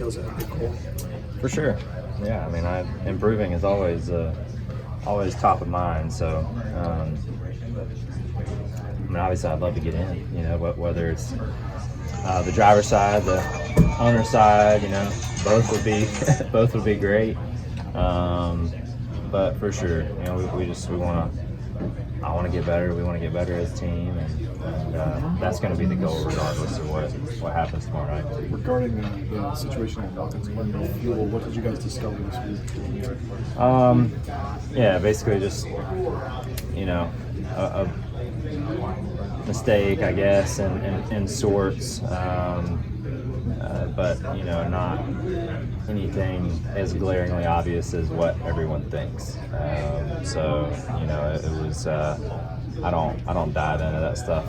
was a big goal. For sure. Yeah, I mean, improving is always top of mind. So, I mean, obviously, I'd love to get in. You know, whether it's the driver's side, the owner's side. You know, both would be great. But for sure, you know, I want to get better. We want to get better as a team, and that's going to be the goal regardless of what happens tomorrow night. Regarding the situation on the offensive end of fuel, what did you guys discover this week? Yeah, basically just, you know, a mistake, I guess, in sorts. But, you know, not anything as glaringly obvious as what everyone thinks. So, you know, it was, I don't dive into that stuff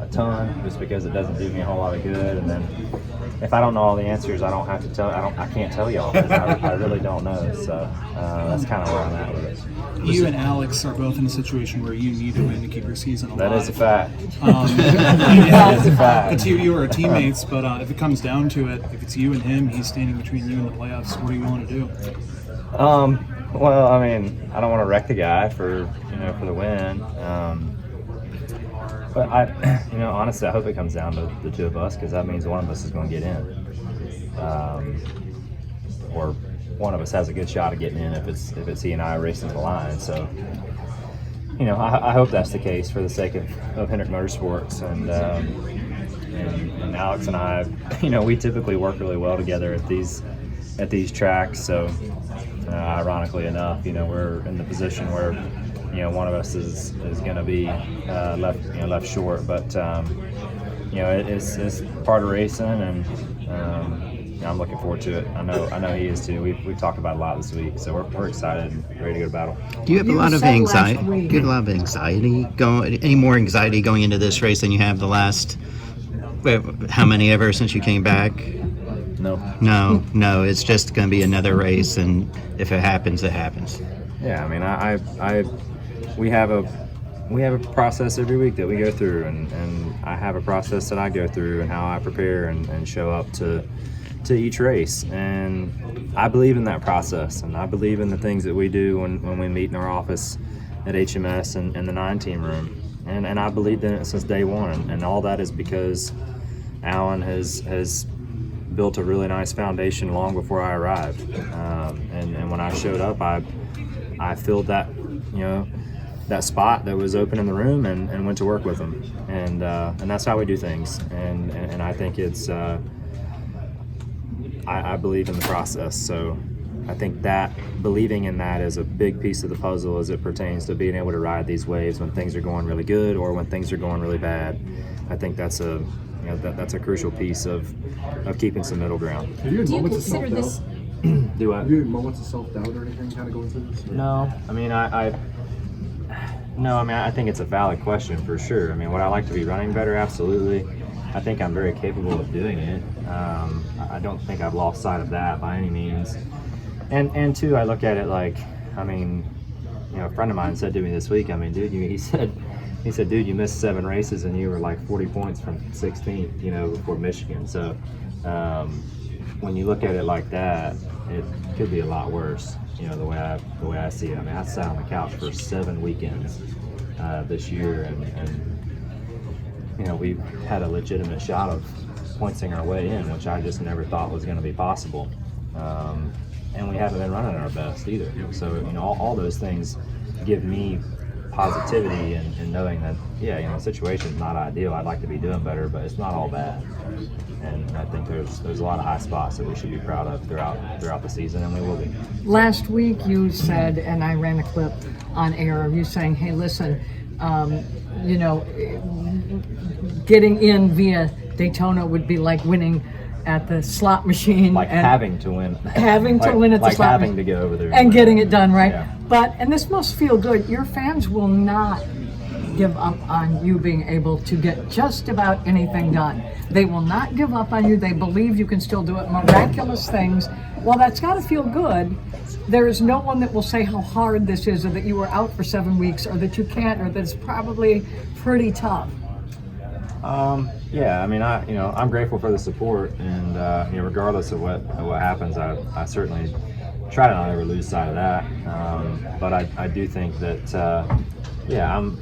a ton, just because it doesn't do me a whole lot of good. And then if I don't know all the answers, I don't have to tell. I can't tell y'all. I really don't know. So that's kind of where I'm at with it. You and Alex are both in a situation where you need to win to keep your season alive. That is a fact. That is a fact. But you are teammates. But if it comes down to it, if it's you and him, he's standing between you and the playoffs. What do you want to do? Well, I mean, I don't want to wreck the guy for the win. But honestly, I hope it comes down to the two of us, because that means one of us is going to get in, or one of us has a good shot of getting in if it's he and I racing the line. So, you know, I hope that's the case for the sake of Hendrick Motorsports, and Alex and I, you know, we typically work really well together at these tracks. So, ironically enough, you know, we're in the position where, you know, one of us is going to be left short, but you know, it's part of racing, and I'm looking forward to it. I know he is too. We've talked about it a lot this week, so we're excited and ready to go to battle. Do you have a lot of anxiety? Get a lot of anxiety going? Any more anxiety going into this race than you have the last? How many ever since you came back? No. It's just going to be another race, and if it happens, it happens. Yeah, I mean, we have a process every week that we go through, and I have a process that I go through, and how I prepare and show up to each race. And I believe in that process, and I believe in the things that we do when we meet in our office at HMS and the 9-team room. And I believed in it since day one, and all that is because Alan has built a really nice foundation long before I arrived. And when I showed up, I filled that, you know, that spot that was open in the room, and went to work with them. And that's how we do things. And I think it's, I believe in the process. So I think that believing in that is a big piece of the puzzle as it pertains to being able to ride these waves when things are going really good or when things are going really bad. I think that's that's a crucial piece of keeping some middle ground. Have you had moments of consider this? self-doubt? Do I? Have you had moments of self-doubt or anything kind of going through this? No. I mean, I think it's a valid question for sure. I mean, would I like to be running better? Absolutely. I think I'm very capable of doing it. I don't think I've lost sight of that by any means. And two, I look at it like, I mean, you know, a friend of mine said to me this week, I mean, dude, he said, dude, you missed 7 races and you were like 40 points from 16th, you know, before Michigan. So when you look at it like that, it could be a lot worse, you know, the way I see it. I mean, I sat on the couch for 7 weekends this year, and you know, we had a legitimate shot of pointsing our way in, which I just never thought was going to be possible. And we haven't been running our best either. So, you know, all those things give me positivity and knowing that, yeah, you know, the situation's not ideal. I'd like to be doing better, but it's not all bad. And I think there's a lot of high spots that we should be proud of throughout the season, and we will be. Last week you said, and I ran a clip on air of you saying, hey, listen, you know, getting in via Daytona would be like winning at the slot machine. Like having to win. Having to win at the like slot having machine. to go over there. And getting it done, right? Yeah. But, and this must feel good, your fans will not give up on you being able to get just about anything done. They will not give up on you. They believe you can still do it. Miraculous things. Well, that's got to feel good. There is no one that will say how hard this is, or that you were out for 7 weeks, or that you can't, or that it's probably pretty tough. Yeah, I mean, I'm grateful for the support, and regardless of what happens, I certainly try to not ever lose sight of that. But I do think that, I'm,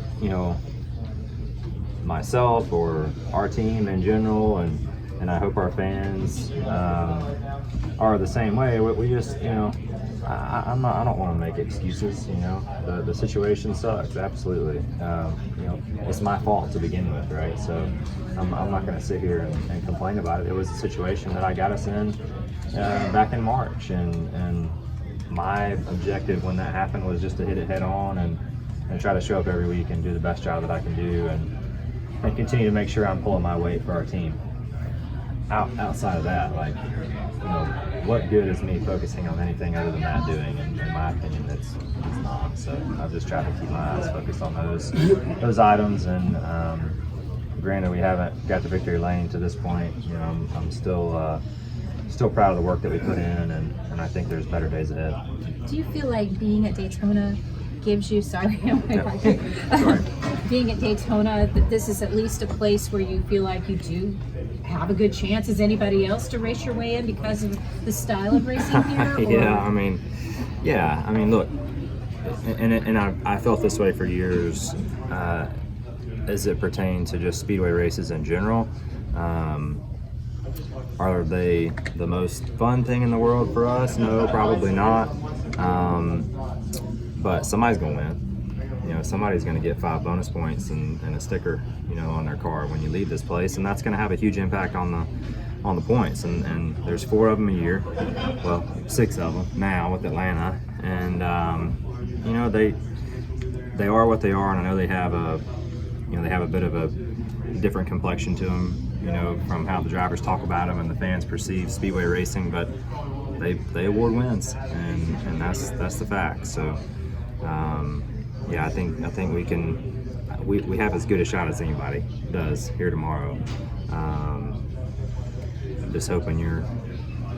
myself or our team in general, and I hope our fans are the same way. We just, I don't want to make excuses. The situation sucks, absolutely. It's my fault to begin with, right? So I'm not going to sit here and complain about it. It was a situation that I got us in back in March, and my objective when that happened was just to hit it head on and try to show up every week and do the best job that I can do, and continue to make sure I'm pulling my weight for our team. Outside of that, what good is me focusing on anything other than that doing? In my opinion, it's not. So I've just tried to keep my eyes focused on those items. And granted, we haven't got to victory lane to this point. I'm still proud of the work that we put in, and I think there's better days ahead. Do you feel like being at Daytona gives you, sorry, being at Daytona, that this is at least a place where you feel like you do have a good chance as anybody else to race your way in because of the style of racing here? Yeah, I mean, look, and I felt this way for years as it pertained to just speedway races in general. Are they the most fun thing in the world for us? No, probably not. But somebody's going to win. Somebody's going to get 5 bonus points and a sticker, on their car when you leave this place, and that's going to have a huge impact on the points. And there's 4 of them a year, well, 6 of them now with Atlanta, and they are what they are, and I know they have a bit of a different complexion to them, from how the drivers talk about them and the fans perceive speedway racing, but they award wins, and that's the fact. So. I think we have as good a shot as anybody does here tomorrow. Just hoping you're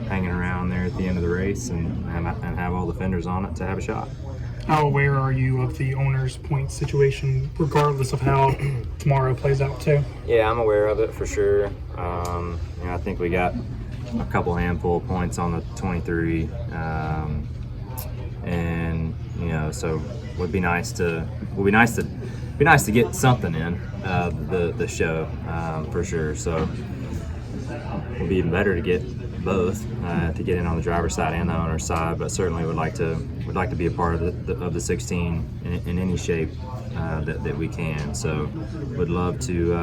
hanging around there at the end of the race and have all the fenders on it to have a shot. How aware are you of the owner's point situation, regardless of how tomorrow plays out too? Yeah, I'm aware of it for sure. I think we got a couple handful of points on the 23, and so would be nice to get something in the show for sure. So it would be even better to get both, to get in on the driver's side and the owner's side. But certainly would like to be a part of the 16 in any shape that we can. So would love to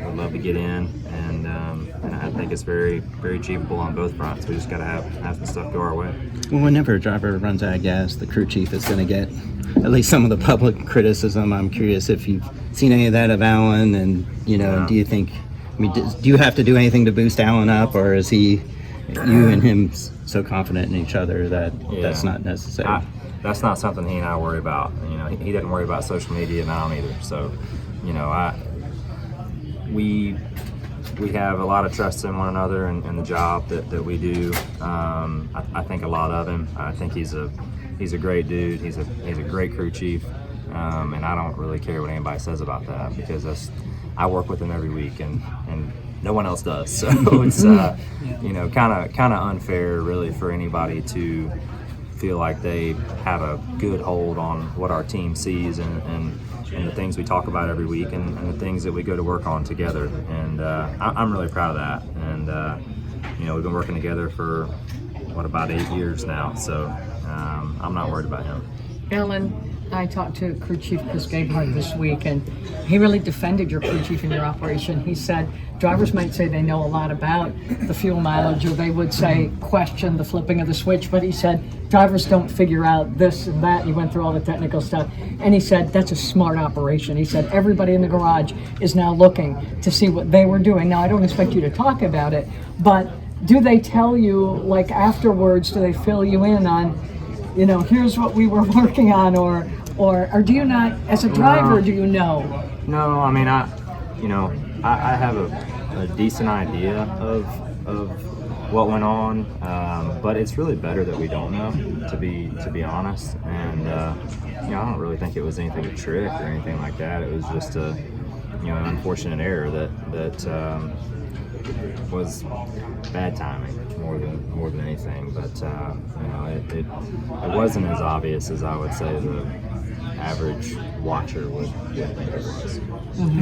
would love to get in, and I think it's very, very achievable on both fronts. We just got to have some stuff go our way. Well, whenever a driver runs out of gas, the crew chief is going to get at least some of the public criticism. I'm curious if you've seen any of that of Alan, and do you think? I mean, do you have to do anything to boost Alan up, or is you and him so confident in each other that that's not necessary? That's not something he and I worry about. He doesn't worry about social media, and I don't either. So, we have a lot of trust in one another and the job that we do. I think a lot of him. I think he's a great dude. He's a great crew chief, and I don't really care what anybody says about that, because I work with him every week, and no one else does. So it's kind of unfair really for anybody to feel like they have a good hold on what our team sees and the things we talk about every week and the things that we go to work on together. And I'm really proud of that. And we've been working together for about 8 years now. So I'm not worried about him. Alan, I talked to crew chief Chris Gabehart this week, and he really defended your crew chief and your operation. He said drivers might say they know a lot about the fuel mileage, or they would say question the flipping of the switch, but he said drivers don't figure out this and that. He went through all the technical stuff, and he said that's a smart operation. He said everybody in the garage is now looking to see what they were doing. Now, I don't expect you to talk about it, but do they tell you, like afterwards, do they fill you in on, here's what we were working on, or do you not, as a driver, do you know? No, I mean, I have a decent idea of what went on, but it's really better that we don't know, to be honest. And I don't really think it was anything to trick or anything like that. It was just an unfortunate error that was bad timing more than anything. But it wasn't as obvious as I would say the average watcher would think it was.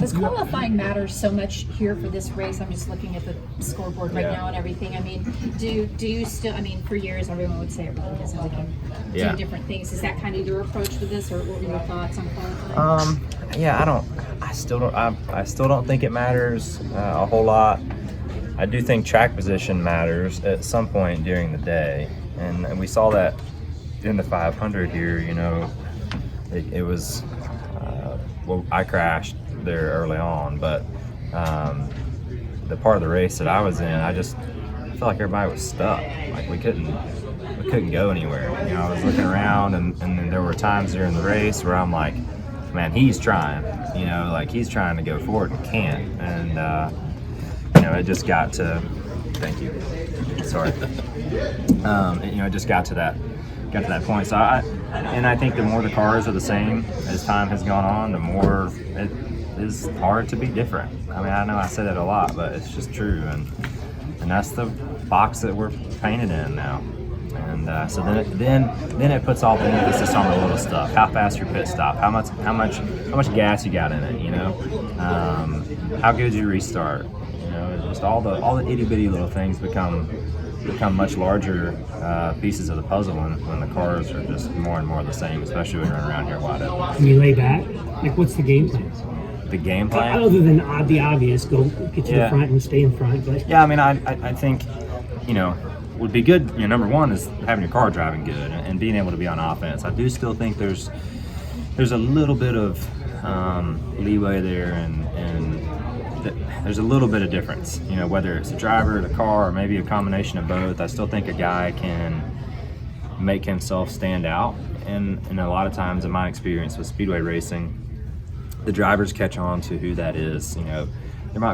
Does qualifying matter so much here for this race? I'm just looking at the scoreboard right now and everything. I mean, do you still? I mean, for years everyone would say it really doesn't. We can do different things. Is that kind of your approach to this, or what were your thoughts on qualifying? I still don't think it matters a whole lot. I do think track position matters at some point during the day, and we saw that in the 500 here. It was I crashed there early on, but the part of the race that I was in, I felt like everybody was stuck. Like we couldn't go anywhere. I was looking around, and then there were times during the race where I'm like, man, he's trying. Like he's trying to go forward and can't. And it just got to. Thank you. Sorry. It just got to that point. So I think the more the cars are the same as time has gone on, the more it is hard to be different. I mean, I know I say that a lot, but it's just true, and that's the box that we're painted in now. And so then it puts all the emphasis on the little stuff. How fast your pit stop? How much gas you got in it? How good you restart? Just all the itty bitty little things become much larger pieces of the puzzle when the cars are just more and more the same, especially when you're around here wide open. Can you lay back? Like, what's the game plan? The game plan? Other than the obvious, go get to the front and stay in front. But yeah, I mean, I think, would be good. Number one is having your car driving good and being able to be on offense. I do still think there's a little bit of leeway there, and there's a little bit of difference, whether it's the driver, the car, or maybe a combination of both. I still think a guy can make himself stand out, and a lot of times in my experience with speedway racing, the drivers catch on to who that is.